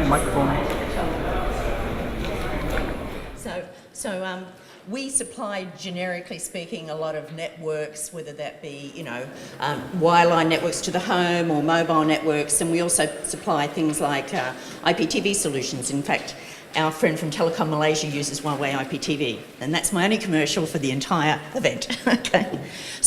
microphone. So we supply, generically speaking, a lot of networks, whether that be, wireline networks to the home or mobile networks, and we also supply things like IPTV solutions. In fact, our friend from Telecom Malaysia uses Huawei IPTV, and that's my only commercial for the entire event. Okay.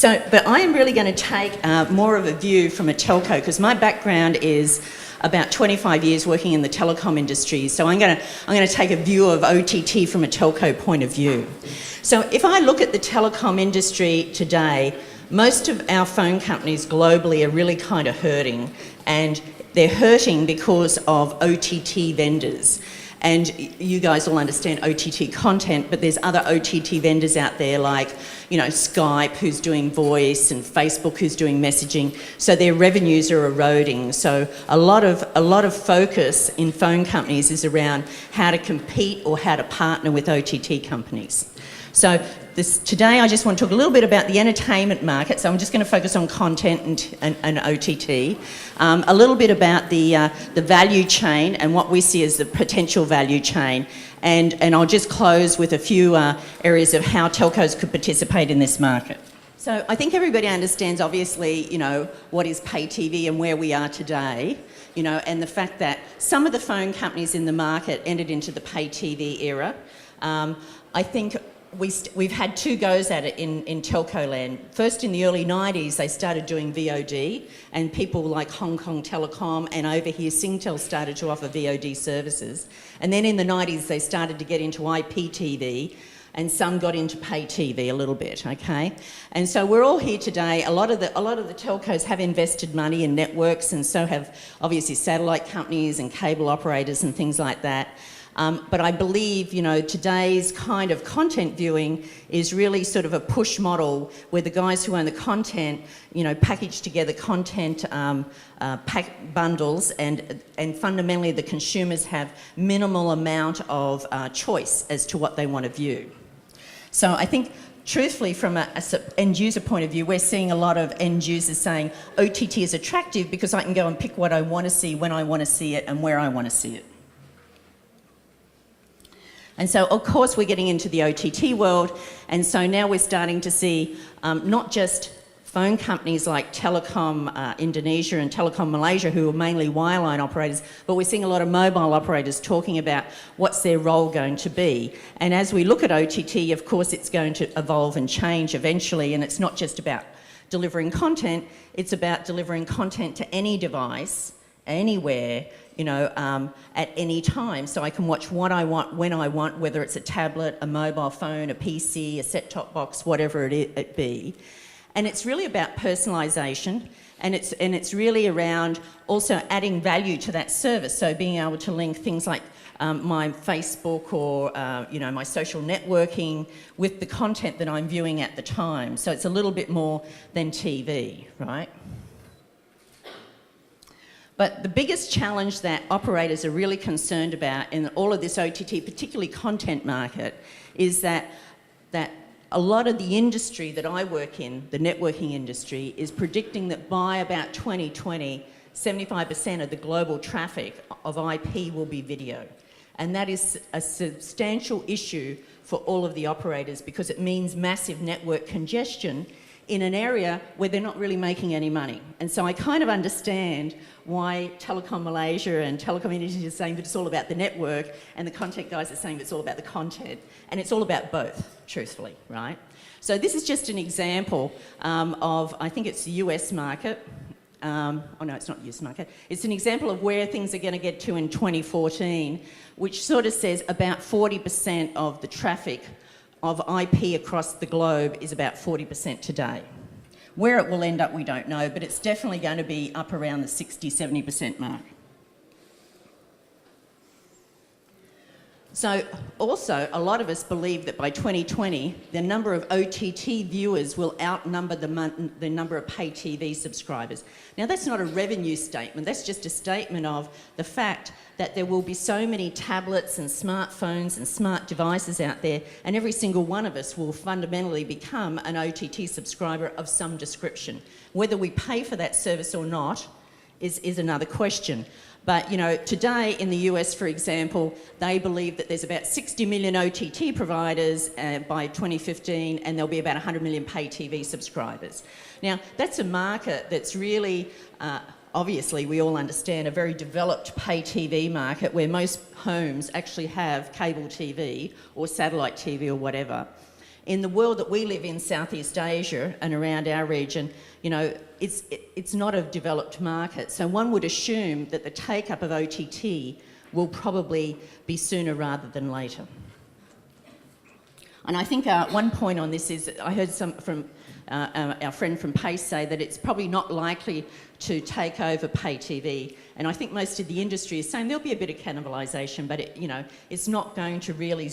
But I am really going to take more of a view from a telco, because my background is about 25 years working in the telecom industry. So I'm going to take a view of OTT from a telco point of view. So if I look at the telecom industry today, most of our phone companies globally are really kind of hurting, and they're hurting because of OTT vendors. And you guys all understand OTT content, but there's other OTT vendors out there like, Skype, who's doing voice, and Facebook, who's doing messaging. So their revenues are eroding. So a lot of focus in phone companies is around how to compete or how to partner with OTT companies. So today I just want to talk a little bit about the entertainment market. So I'm just going to focus on content and OTT. A little bit about the value chain and what we see as the potential value chain. And I'll just close with a few areas of how telcos could participate in this market. So I think everybody understands, obviously, what is pay TV and where we are today, and the fact that some of the phone companies in the market entered into the pay TV era. I think we've had two goes at it in telco land. First, in the early 90s, they started doing VOD, and people like Hong Kong Telecom and over here Singtel started to offer VOD services. And then in the 90s, they started to get into IPTV, and some got into pay TV a little bit, okay? And so we're all here today. A lot of the telcos have invested money in networks, and so have obviously satellite companies and cable operators and things like that. But I believe, today's kind of content viewing is really sort of a push model where the guys who own the content, package together content pack bundles, and fundamentally the consumers have minimal amount of choice as to what they want to view. So I think, truthfully, from an end user point of view, we're seeing a lot of end users saying OTT is attractive because I can go and pick what I want to see, when I want to see it, and where I want to see it. And so, of course, we're getting into the OTT world, and so now we're starting to see not just phone companies like Telecom Indonesia and Telecom Malaysia, who are mainly wireline operators, but we're seeing a lot of mobile operators talking about what's their role going to be. And as we look at OTT, of course, it's going to evolve and change eventually, and it's not just about delivering content, it's about delivering content to any device, anywhere, at any time, so I can watch what I want, when I want, whether it's a tablet, a mobile phone, a PC, a set-top box, whatever it be. And it's really about personalisation, and it's really around also adding value to that service. So being able to link things like my Facebook or my social networking with the content that I'm viewing at the time. So it's a little bit more than TV, right? But the biggest challenge that operators are really concerned about in all of this OTT, particularly content market, is that a lot of the industry that I work in, the networking industry, is predicting that by about 2020, 75% of the global traffic of IP will be video. And that is a substantial issue for all of the operators because it means massive network congestion in an area where they're not really making any money. And so I kind of understand why Telecom Malaysia and Telecom Indonesia are saying that it's all about the network, and the content guys are saying that it's all about the content, and it's all about both, truthfully, right? So this is just an example of, I think it's the US market. Oh no, it's not the US market. It's an example of where things are going to get to in 2014, which sort of says about 40% of the traffic of IP across the globe is about 40% today. Where it will end up, we don't know, but it's definitely going to be up around the 60-70% mark. So also, a lot of us believe that by 2020, the number of OTT viewers will outnumber the number of pay TV subscribers. Now, that's not a revenue statement. That's just a statement of the fact that there will be so many tablets and smartphones and smart devices out there, and every single one of us will fundamentally become an OTT subscriber of some description. Whether we pay for that service or not is another question. But, you know, today in the US, for example, they believe that there's about 60 million OTT providers by 2015, and there'll be about 100 million pay TV subscribers. Now, that's a market that's really, obviously, we all understand, a very developed pay TV market where most homes actually have cable TV or satellite TV or whatever. In the world that we live in, Southeast Asia and around our region, you know, it's not a developed market. So one would assume that the take-up of OTT will probably be sooner rather than later. And I think one point on this is, I heard some from our friend from Pace say that it's probably not likely to take over pay TV. And I think most of the industry is saying there'll be a bit of cannibalisation, but it's not going to really,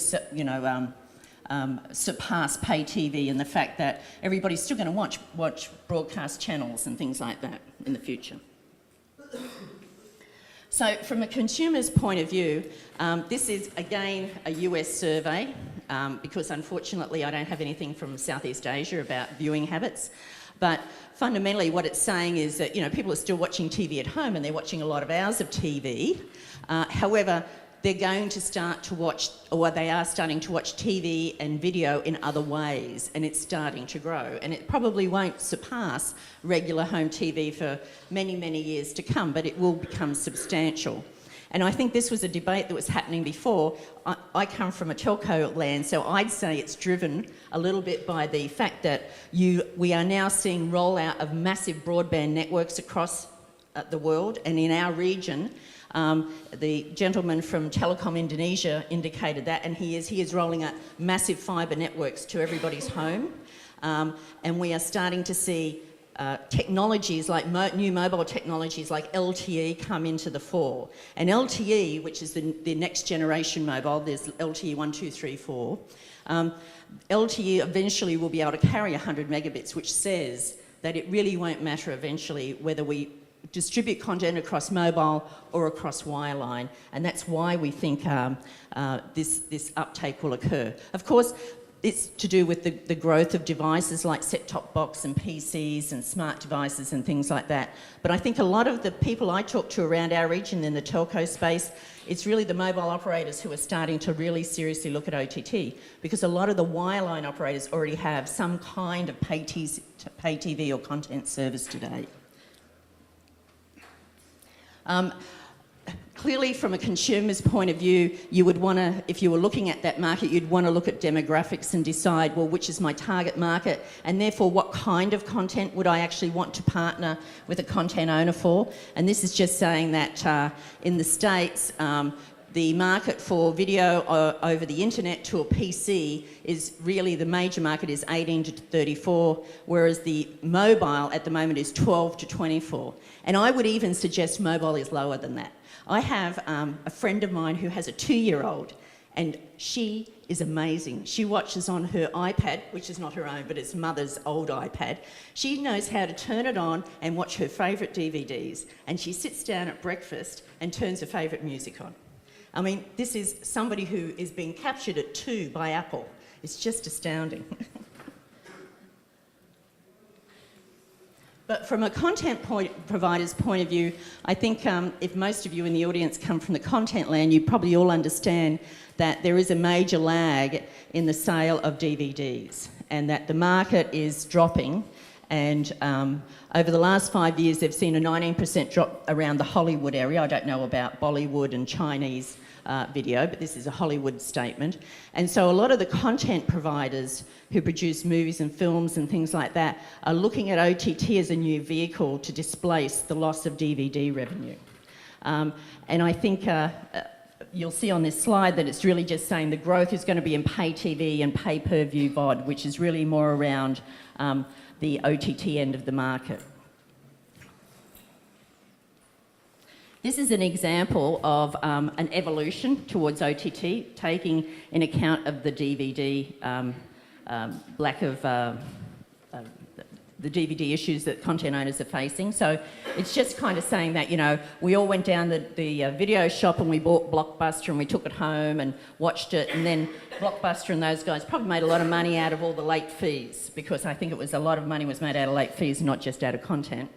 surpass pay TV, and the fact that everybody's still going to watch broadcast channels and things like that in the future. So from a consumer's point of view, this is again a US survey, because unfortunately I don't have anything from Southeast Asia about viewing habits. But fundamentally what it's saying is that, you know, people are still watching TV at home and they're watching a lot of hours of TV. However, they're going to start to watch, or they are starting to watch TV and video in other ways, and it's starting to grow. And it probably won't surpass regular home TV for many, many years to come, but it will become substantial. And I think this was a debate that was happening before. I come from a telco land, so I'd say it's driven a little bit by the fact that we are now seeing rollout of massive broadband networks across the world, and in our region, the gentleman from Telecom Indonesia indicated that, and he is rolling out massive fibre networks to everybody's home. And we are starting to see technologies like new mobile technologies like LTE come into the fore. And LTE, which is the next generation mobile, there's LTE 1, 2, 3, 4. LTE eventually will be able to carry 100 megabits, which says that it really won't matter eventually whether we distribute content across mobile or across wireline, and that's why we think this uptake will occur. Of course, it's to do with the growth of devices like set-top box and PCs and smart devices and things like that. But I think a lot of the people I talk to around our region in the telco space, it's really the mobile operators who are starting to really seriously look at OTT, because a lot of the wireline operators already have some kind of pay TV or content service today. Clearly, from a consumer's point of view, you would want to, if you were looking at that market, you'd want to look at demographics and decide, well, which is my target market, and therefore what kind of content would I actually want to partner with a content owner for. And this is just saying that in the States, the market for video over the internet to a PC is really, the major market is 18 to 34, whereas the mobile at the moment is 12 to 24. And I would even suggest mobile is lower than that. I have a friend of mine who has a 2-year-old, and she is amazing. She watches on her iPad, which is not her own, but it's mother's old iPad. She knows how to turn it on and watch her favourite DVDs, and she sits down at breakfast and turns her favourite music on. I mean, this is somebody who is being captured at 2 by Apple. It's just astounding. But from a content provider's point of view, I think if most of you in the audience come from the content land, you probably all understand that there is a major lag in the sale of DVDs, and that the market is dropping. And over the last 5 years, they've seen a 19% drop around the Hollywood area. I don't know about Bollywood and Chinese video, but this is a Hollywood statement. And so a lot of the content providers who produce movies and films and things like that are looking at OTT as a new vehicle to displace the loss of DVD revenue. And I think you'll see on this slide that it's really just saying the growth is going to be in pay TV and pay-per-view VOD, which is really more around the OTT end of the market. This is an example of an evolution towards OTT, taking in account of the DVD lack of the DVD issues that content owners are facing. So it's just kind of saying that, you know, we all went down the video shop and we bought Blockbuster and we took it home and watched it, and then Blockbuster and those guys probably made a lot of money out of all the late fees, because I think it was a lot of money was made out of late fees, not just out of content.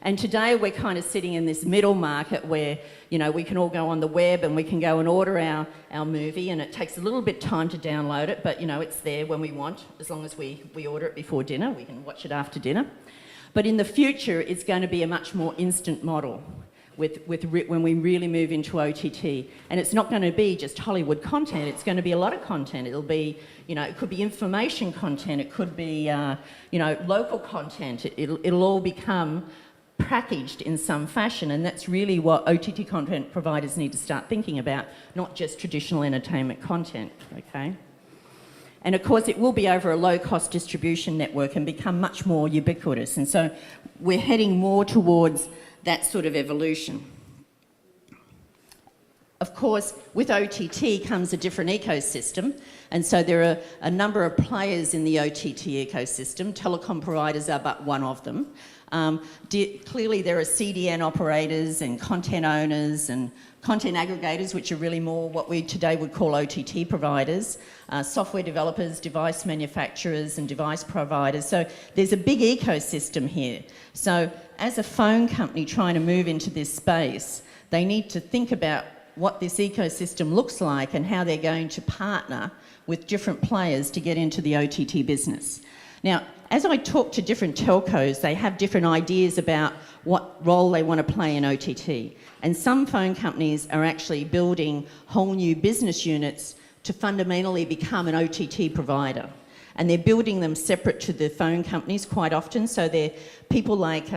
And today we're kind of sitting in this middle market where, you know, we can all go on the web and we can go and order our movie, and it takes a little bit of time to download it, but, you know, it's there when we want. As long as we order it before dinner, we can watch it after dinner. But in the future, it's going to be a much more instant model when we really move into OTT. And it's not going to be just Hollywood content, it's going to be a lot of content. It'll be, you know, it could be information content, it could be, you know, local content. It'll all become packaged in some fashion, and that's really what OTT content providers need to start thinking about, not just traditional entertainment content, okay? And of course, it will be over a low-cost distribution network and become much more ubiquitous. And so we're heading more towards that sort of evolution. Of course, with OTT comes a different ecosystem, and so there are a number of players in the OTT ecosystem. Telecom providers are but one of them. Clearly there are CDN operators and content owners and content aggregators, which are really more what we today would call OTT providers, software developers, device manufacturers and device providers. So there's a big ecosystem here. So as a phone company trying to move into this space, they need to think about what this ecosystem looks like and how they're going to partner with different players to get into the OTT business. Now, as I talk to different telcos, they have different ideas about what role they want to play in OTT. And some phone companies are actually building whole new business units to fundamentally become an OTT provider. And they're building them separate to the phone companies quite often. So they're people like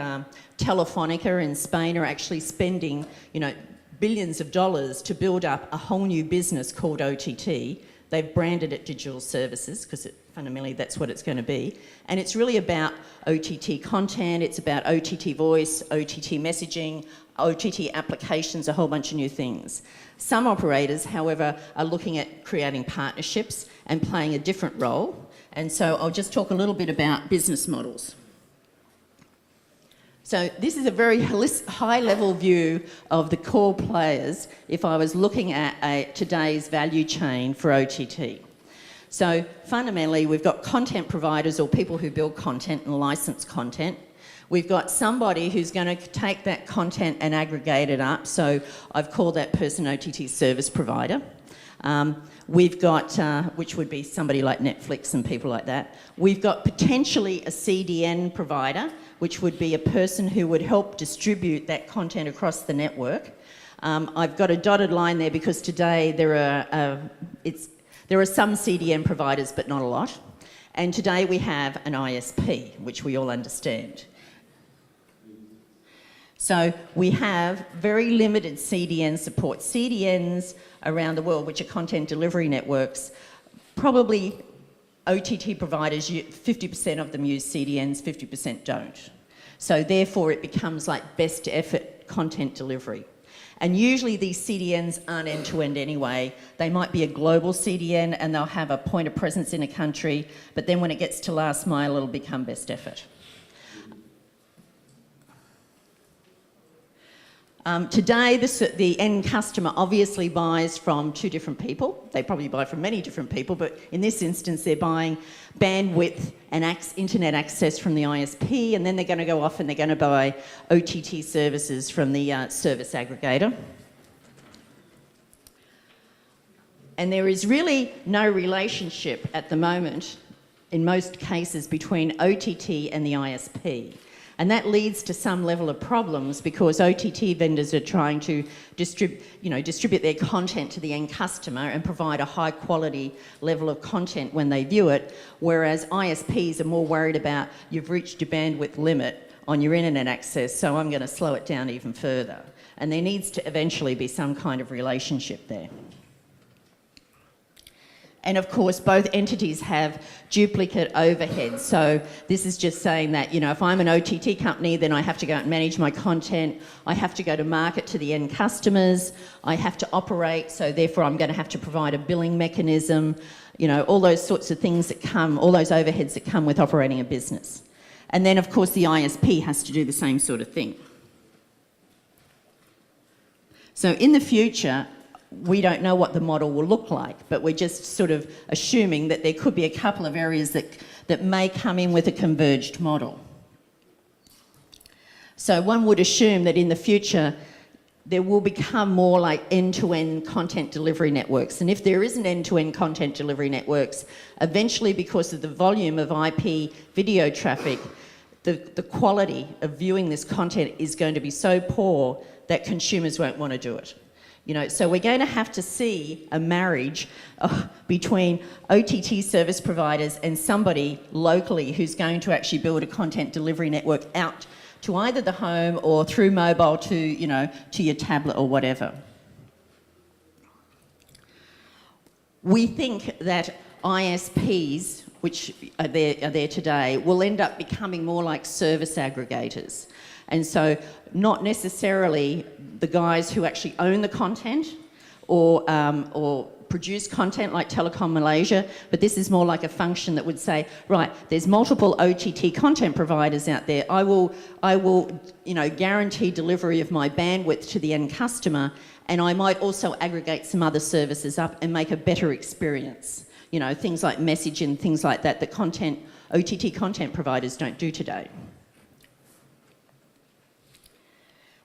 Telefonica in Spain are actually spending, you know, billions of dollars to build up a whole new business called OTT. They've branded it digital services because fundamentally that's what it's going to be. And it's really about OTT content, it's about OTT voice, OTT messaging, OTT applications, a whole bunch of new things. Some operators, however, are looking at creating partnerships and playing a different role. And so I'll just talk a little bit about business models. So this is a very high-level view of the core players if I was looking at today's value chain for OTT. So fundamentally, we've got content providers or people who build content and license content. We've got somebody who's going to take that content and aggregate it up. So I've called that person OTT service provider. We've got, which would be somebody like Netflix and people like that. We've got potentially a CDN provider, which would be a person who would help distribute that content across the network. I've got a dotted line there because today there are some CDN providers, but not a lot. And today we have an ISP, which we all understand. So we have very limited CDN support. CDNs around the world, which are content delivery networks, probably OTT providers, 50% of them use CDNs, 50% don't. So therefore it becomes like best effort content delivery. And usually these CDNs aren't end-to-end anyway. They might be a global CDN and they'll have a point of presence in a country, but then when it gets to last mile, it'll become best effort. Today, the end customer obviously buys from two different people. They probably buy from many different people, but in this instance, they're buying bandwidth and internet access from the ISP, and then they're going to go off and they're going to buy OTT services from the service aggregator. And there is really no relationship at the moment, in most cases, between OTT and the ISP. And that leads to some level of problems because OTT vendors are trying to distribute their content to the end customer and provide a high quality level of content when they view it, whereas ISPs are more worried about you've reached your bandwidth limit on your internet access, so I'm going to slow it down even further. And there needs to eventually be some kind of relationship there. And of course, both entities have duplicate overheads. So this is just saying that, you know, if I'm an OTT company, then I have to go out and manage my content. I have to go to market to the end customers. I have to operate. So therefore, I'm going to have to provide a billing mechanism, you know, all those sorts of things that come, all those overheads that come with operating a business. And then, of course, the ISP has to do the same sort of thing. So in the future, we don't know what the model will look like, but we're just sort of assuming that there could be a couple of areas that may come in with a converged model. So one would assume that in the future there will become more like end-to-end content delivery networks. And if there isn't end-to-end content delivery networks, eventually because of the volume of IP video traffic, the quality of viewing this content is going to be so poor that consumers won't want to do it. You know, so we're going to have to see a marriage between OTT service providers and somebody locally who's going to actually build a content delivery network out to either the home or through mobile to, you know, to your tablet or whatever. We think that ISPs, which are there today, will end up becoming more like service aggregators. And so not necessarily the guys who actually own the content or produce content like Telecom Malaysia, but this is more like a function that would say, right, there's multiple OTT content providers out there. I will, you know, guarantee delivery of my bandwidth to the end customer, and I might also aggregate some other services up and make a better experience. You know, things like messaging, things like that, that OTT content providers don't do today.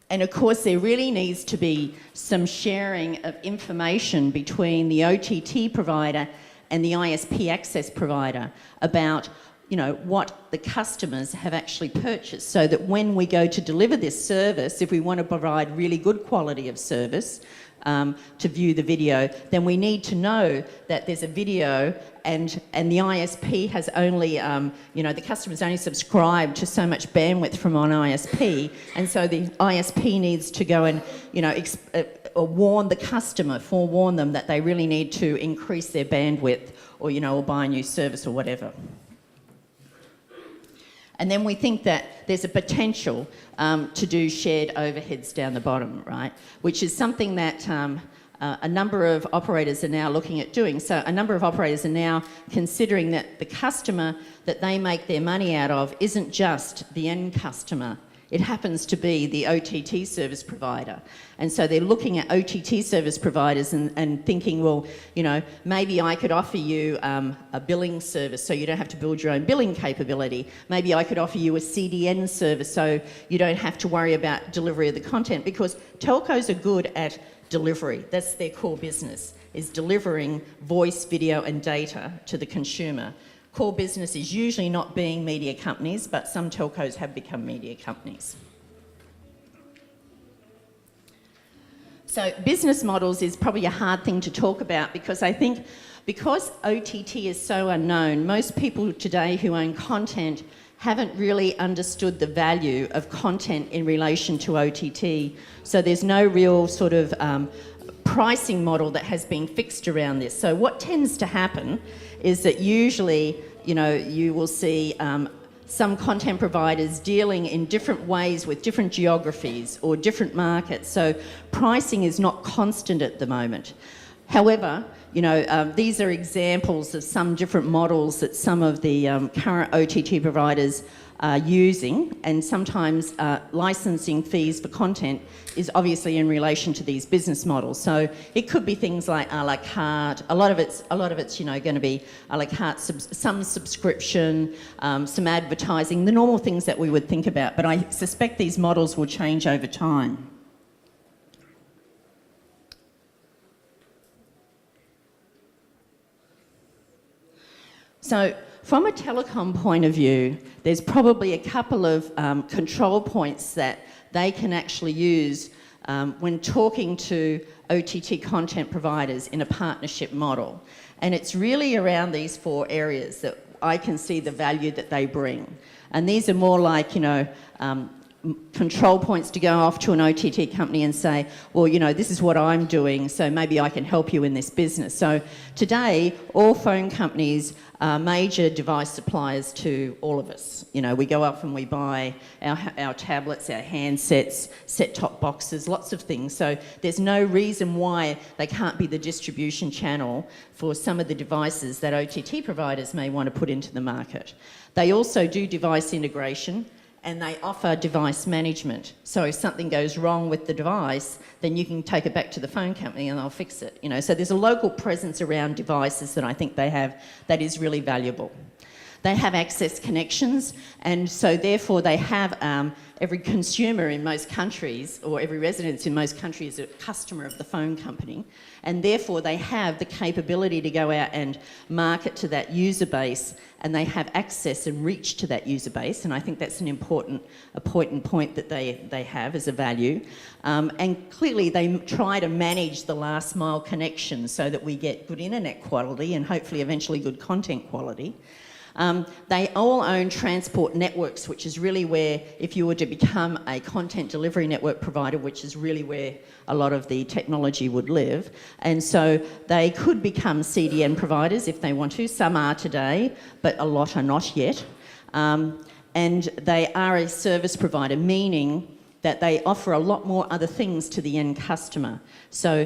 And of course, there really needs to be some sharing of information between the OTT provider and the ISP access provider about, you know, what the customers have actually purchased, so that when we go to deliver this service, if we want to provide really good quality of service to view the video, then we need to know that there's a video and the ISP has only, you know, the customer's only subscribed to so much bandwidth from an ISP, and so the ISP needs to go and, you know, warn the customer, forewarn them that they really need to increase their bandwidth or, you know, or buy a new service or whatever. And then we think that there's a potential to do shared overheads down the bottom, right? Which is something that a number of operators are now looking at doing. So a number of operators are now considering that the customer that they make their money out of isn't just the end customer. It happens to be the OTT service provider. And so they're looking at OTT service providers and thinking, well, you know, maybe I could offer you a billing service so you don't have to build your own billing capability. Maybe I could offer you a CDN service so you don't have to worry about delivery of the content, because telcos are good at delivery. That's their core business, is delivering voice, video and data to the consumer. Core business is usually not being media companies, but some telcos have become media companies. So business models is probably a hard thing to talk about, because I think because OTT is so unknown, most people today who own content haven't really understood the value of content in relation to OTT. So there's no real sort of pricing model that has been fixed around this. So what tends to happen is that usually, you know, you will see some content providers dealing in different ways with different geographies or different markets. So pricing is not constant at the moment. However, you know, these are examples of some different models that some of the current OTT providers are using, and sometimes licensing fees for content is obviously in relation to these business models. So it could be things like a la carte. A lot of it's you know, going to be a la carte, some subscription, some advertising, the normal things that we would think about. But I suspect these models will change over time. So from a telecom point of view, there's probably a couple of control points that they can actually use when talking to OTT content providers in a partnership model. And it's really around these four areas that I can see the value that they bring. And these are more like, you know, control points to go off to an OTT company and say, well, you know, this is what I'm doing, so maybe I can help you in this business. So today, all phone companies are major device suppliers to all of us. You know, we go up and we buy our tablets, our handsets, set-top boxes, lots of things. So there's no reason why they can't be the distribution channel for some of the devices that OTT providers may want to put into the market. They also do device integration, and they offer device management. So if something goes wrong with the device, then you can take it back to the phone company and they'll fix it. You know, so there's a local presence around devices that I think they have that is really valuable. they have access connections, and so therefore they have every consumer in most countries, or every resident in most countries, is a customer of the phone company, and therefore they have the capability to go out and market to that user base, and they have access and reach to that user base, and I think that's an important point that they have as a value. And clearly they try to manage the last mile connection so that we get good internet quality and hopefully eventually good content quality. They all own transport networks, which is really where, if you were to become a content delivery network provider, which is really where a lot of the technology would live. And so they could become CDN providers if they want to. Some are today, but a lot are not yet. And they are a service provider, meaning that they offer a lot more other things to the end customer. So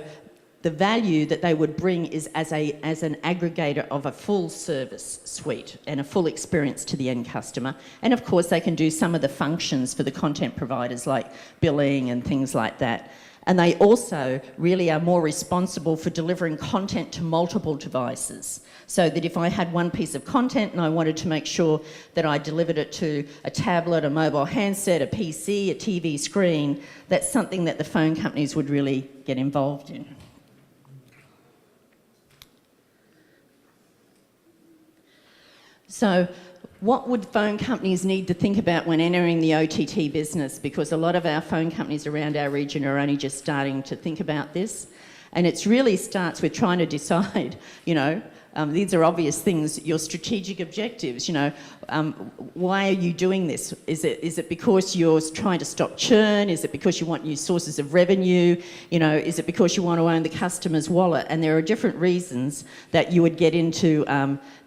the value that they would bring is as an aggregator of a full service suite and a full experience to the end customer. And of course they can do some of the functions for the content providers like billing and things like that. And they also really are more responsible for delivering content to multiple devices. So that if I had one piece of content and I wanted to make sure that I delivered it to a tablet, a mobile handset, a PC, a TV screen, that's something that the phone companies would really get involved in. So what would phone companies need to think about when entering the OTT business? Because a lot of our phone companies around our region are only just starting to think about this. And it really starts with trying to decide, these are obvious things, your strategic objectives, why are you doing this? Is it because you're trying to stop churn? Is it because you want new sources of revenue? Is it because you want to own the customer's wallet? And there are different reasons that you would get into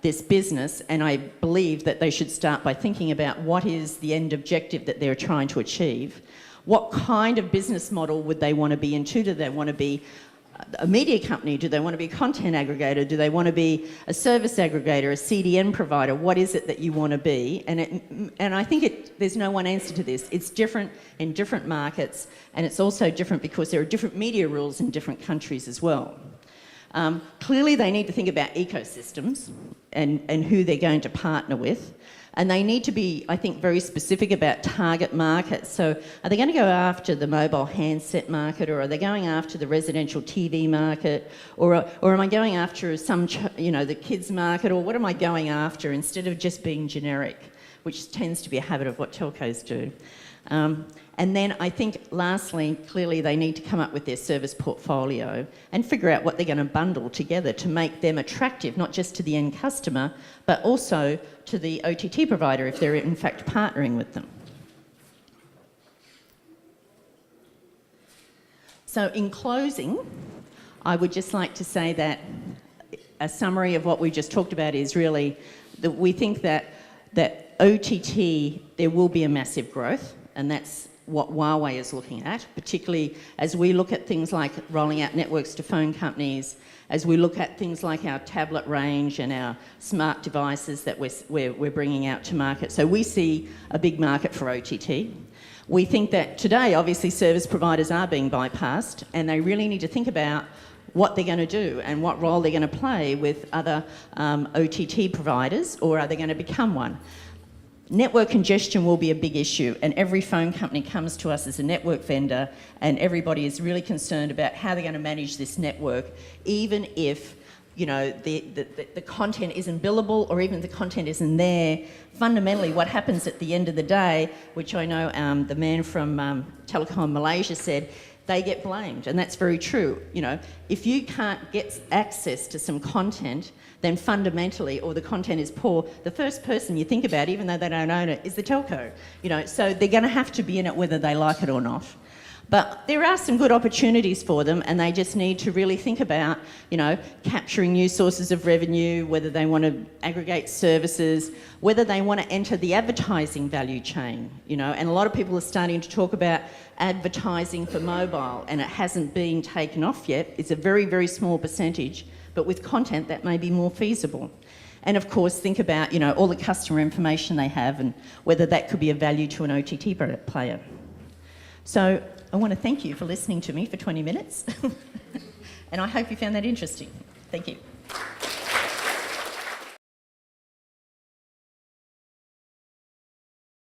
this business, and I believe that they should start by thinking about what is the end objective that they're trying to achieve. What kind of business model would they want to be into? Do they want to be a media company? Do they want to be a content aggregator? Do they want to be a service aggregator, a CDN provider? What is it that you want to be? And I think there's no one answer to this. It's different in different markets, and it's also different because there are different media rules in different countries as well. Clearly they need to think about ecosystems and who they're going to partner with. And they need to be, I think, very specific about target markets. So are they going to go after the mobile handset market, or are they going after the residential TV market, or am I going after the kids market, or what am I going after, instead of just being generic, which tends to be a habit of what telcos do. And then I think lastly, clearly they need to come up with their service portfolio and figure out what they're going to bundle together to make them attractive, not just to the end customer, but also to the OTT provider if they're in fact partnering with them. So in closing, I would just like to say that a summary of what we just talked about is really that we think that OTT, there will be a massive growth, and that's what Huawei is looking at, particularly as we look at things like rolling out networks to phone companies, as we look at things like our tablet range and our smart devices that we're bringing out to market. So we see a big market for OTT. We think that today, obviously, service providers are being bypassed, and they really need to think about what they're going to do and what role they're going to play with other OTT providers, or are they going to become one? Network congestion will be a big issue, and every phone company comes to us as a network vendor, and everybody is really concerned about how they're going to manage this network, even if the content isn't billable, or even the content isn't there. Fundamentally, what happens at the end of the day, which I know the man from Telecom Malaysia said, they get blamed, and that's very true. If you can't get access to some content, then fundamentally, or the content is poor, the first person you think about, even though they don't own it, is the telco. So they're going to have to be in it whether they like it or not. But there are some good opportunities for them, and they just need to really think about, capturing new sources of revenue, whether they want to aggregate services, whether they want to enter the advertising value chain, and a lot of people are starting to talk about advertising for mobile, and it hasn't been taken off yet. It's a very, very small percentage, but with content that may be more feasible. And of course, think about, all the customer information they have and whether that could be of value to an OTT player. So I want to thank you for listening to me for 20 minutes, and I hope you found that interesting. Thank you.